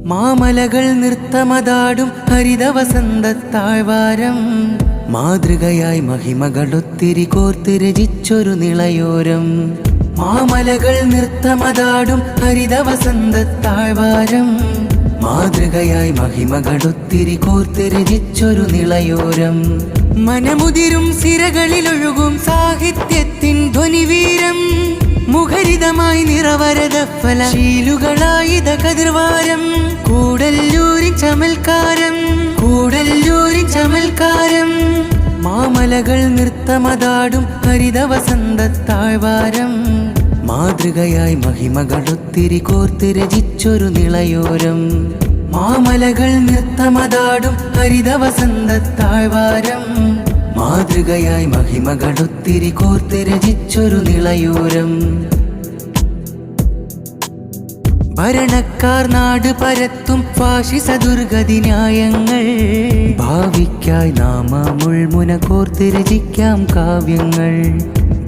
മാമലകൾ നൃത്തമതാടും ഹരിതവസന്തത്താഴ്വാരം മാതൃകയായി മഹിമകളൊത്തിരി കോർത്ത് രചിച്ചൊരു നിളയോരം. മാമലകൾ നൃത്തമതാടും ഹരിതവസന്തത്താഴ്വാരം മാതൃകയായി മഹിമകളൊത്തിരി കോർത്ത് രചിച്ചൊരു നിളയോരം. മനമുതിരും സിരകളിലൊഴുകും സാഹിത്യത്തിൻ ധ്വനിവീരം മുഖരിതമായി നിറവരത ഫലശീലുകളായിത കതിർവാരം കൂടല്ലൂരിൻ ചമൽക്കാരം കൂടല്ലൂരിൻ ചമൽക്കാരം. മാമലകൾ നൃത്തമതാടും ഹരിതവസന്തത്താഴ്വാരം മാതൃകയായി മഹിമകളൊത്തിരി കോർത്ത് രചിച്ചൊരു നിളയോരം. മാമലകൾ നൃത്തമതാടും ഹരിതവസന്തത്താഴ്വാരം മാതൃകയായി മഹിമകളൊത്തിരി കോർത്ത് രചിച്ചൊരു നിളയോരം. ഭരണക്കാർ നാട് പരത്തും ഫാഷിസ ദുർഗതി ന്യായങ്ങൾ ഭാവിക്കായി നാമമുൾമുന കോർത്ത് രചിക്കാം കാവ്യങ്ങൾ.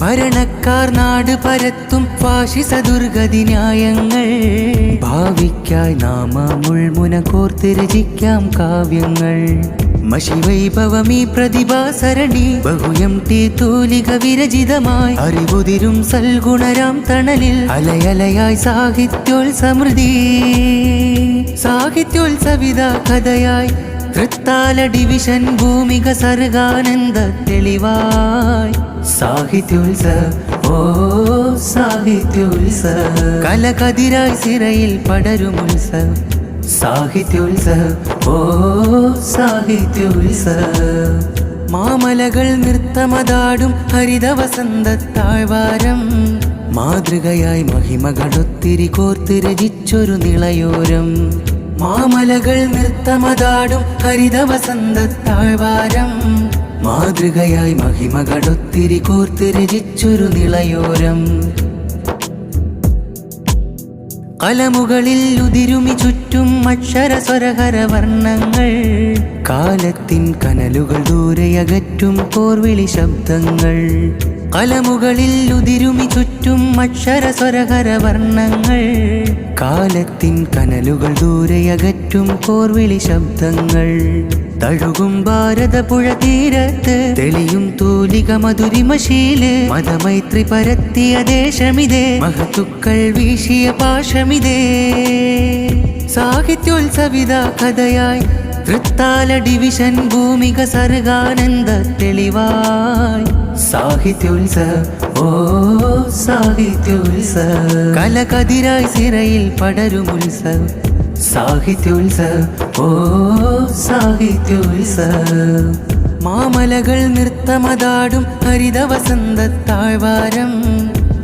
ഭരണക്കാർ നാട് പരത്തും ഫാഷിസ ദുർഗതി ന്യായങ്ങൾ ഭാവിക്കായി നാമമുൾമുന കോർത്ത് രചിക്കാം കാവ്യങ്ങൾ. മഷിവൈഭവമീ പ്രതിഭാസരണി ബഹുയം തൂലിക വിരചിതമായി അറിവുതിരും സൽഗുണരാം തണലിൽ അലയലയായി സാഹിത്യോത്സമൃതി സാഹിത്യോത്സവിത കഥയായി തൃത്താല ഡിവിഷൻ ഭൂമിക സർഗാനന്ദ തെളിവായി സാഹിത്യോത്സവ ഓ സാഹിത്യോത്സവ കലകതിരായി സിരയിൽ പടരുമുത്സവ സാഹിത്യോത്സവ ഓ സാഹിത്യോത്സവ. മാമലകൾ നൃത്തമതാടും ഹരിതവസന്തത്താഴ്വാരം മാതൃകയായി മഹിമകളൊത്തിരി കോർത്ത് രചിച്ചൊരു നിളയോരം. മാമലകൾ നൃത്തമതാടും ഹരിതവസന്തത്താഴ്വാരം മാതൃകയായി മഹിമകളൊത്തിരി കോർത്ത് രചിച്ചൊരു നിളയോരം. കലമുകളിൽ ഉതിരുമി ചുറ്റും അക്ഷരസ്വരഹര വർണ്ണങ്ങൾ കാലത്തിൻ കനലുകൾ ദൂരെയകറ്റും പോർവിളി ശബ്ദങ്ങൾ. കലമുകളിൽ ഉതിരുമി ചുറ്റും അക്ഷരസ്വരഹര വർണ്ണങ്ങൾ കാലത്തിൻ കനലുകൾ ദൂരെയകറ്റും പോർവിളി ശബ്ദങ്ങൾ. തഴുകും ഭാരതപുഴ തീരത്ത് തെളിയും തൂലിക മധുരിമശീല് മതമൈത്രി പരത്തിയ ദേശമിതേ മഹത്തുക്കൾ വീശിയ പാശമിതേ സാഹിത്യോത്സവിത കഥയായി തൃത്താല ഡിവിഷൻ ഭൂമിക സർഗാനന്ദ തെളിവായി സാഹിത്യോത്സവ ഓ സാഹിത്യോത്സവ കലകതിരായി സിരയിൽ പടരുമുത്സവ സാഹിത്യോത്സവ ഓ സാഹിത്യോത്സവ. മാമലകൾ നൃത്തമതാടും ഹരിതവസന്തത്താഴ്വാരം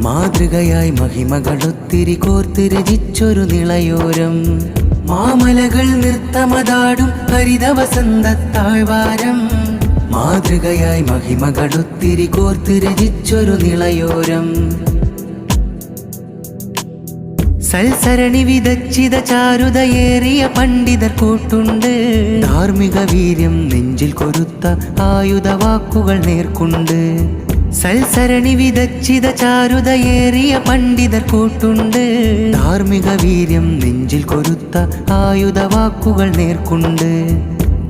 മാതൃകയായി മഹിമകളൊത്തിരി കോർത്ത് രചിച്ചൊരു നിളയോരം. മാമലകൾ നൃത്തമതാടും ഹരിതവസന്തത്താഴ്വാരം മാതൃകയായി മഹിമകളൊത്തിരി കോർത്ത് രചിച്ചൊരു നിളയോരം. സൽസരണി വിതച്ചിത ചാരുതയേറിയ പണ്ഡിതർ കൂട്ടുണ്ട് ധാർമ്മിക വീര്യം നെഞ്ചിൽ കൊരുത്ത ആയുധവാക്കുകൾ നേർക്കുണ്ട്. സൽസരണി വിതച്ചിത ചാരുതയേറിയ പണ്ഡിതർ കൂട്ടുണ്ട് ധാർമ്മിക വീര്യം നെഞ്ചിൽ കൊരുത്ത ആയുധവാക്കുകൾ നേർക്കുണ്ട്.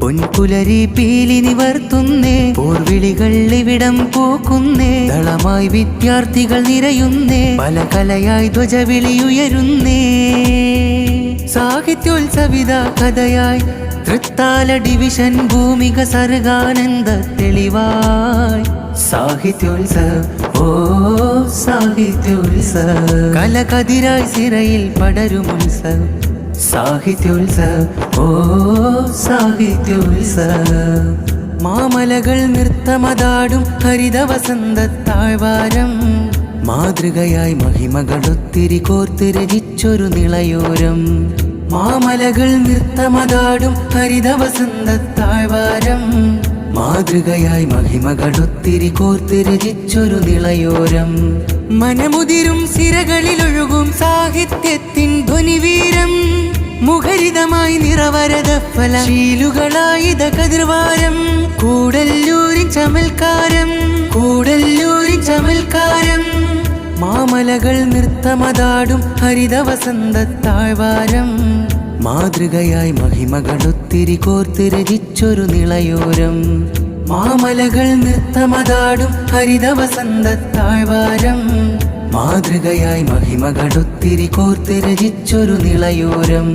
പൊൻപുലരി പീലി നിവർത്തുന്നേ പോർവിളികൾ ഇവിടം പോക്കുന്നേ ദളമായി വിദ്യാർത്ഥികൾ നിരയുന്നേ പല കലയായി ധ്വജവിളിയുയരുന്നേ സാഹിത്യോത്സവിത കഥയായി തൃത്താല ഡിവിഷൻ ഭൂമിക സർഗാനന്ദ തെളിവായി സാഹിത്യോത്സവ ഓ സാഹിത്യോത്സവ കലകതിരായി സിരയിൽ പടരുമുത്സവ സാഹിത്യോത്സവ ഓ സാഹിത്യോത്സവ. മാമലകൾ നൃത്തമതാടും ഹരിതവസന്തത്താഴ്വാരം മാതൃകയായി മഹിമകളൊത്തിരി കോർത്ത് രചിച്ചൊരു നിളയോരം. മാമലകൾ നൃത്തമതാടും ഹരിതവസന്തത്താഴ്വാരം മാതൃകയായി മഹിമകളൊത്തിരി കോർത്ത് രചിച്ചൊരു നിളയോരം. മനമുതിരും സിരകളിലൊഴുകും സാഹിത്യത്തിൻ ധ്വനിവീരം മുഖരിതമായി നിറവരത ഫലശീലുകളായിത കതിർവാരം കൂടല്ലൂരിൻ ചമൽക്കാരം കൂടല്ലൂരിൻ ചമൽക്കാരം. മാമലകൾ നൃത്തമതാടും ഹരിതവസന്തത്താഴ്വാരം മാതൃകയായി മഹിമകളൊത്തിരി കോർത്ത് രചിച്ചൊരു നിളയോരം മാമലകൾ നൃത്തമതാടും ഹരിത വസന്തത്താഴ്വാരം മാതൃകയായി മഹിമകളൊത്തിരി കോർത്ത് രചിച്ചൊരു നിളയോരം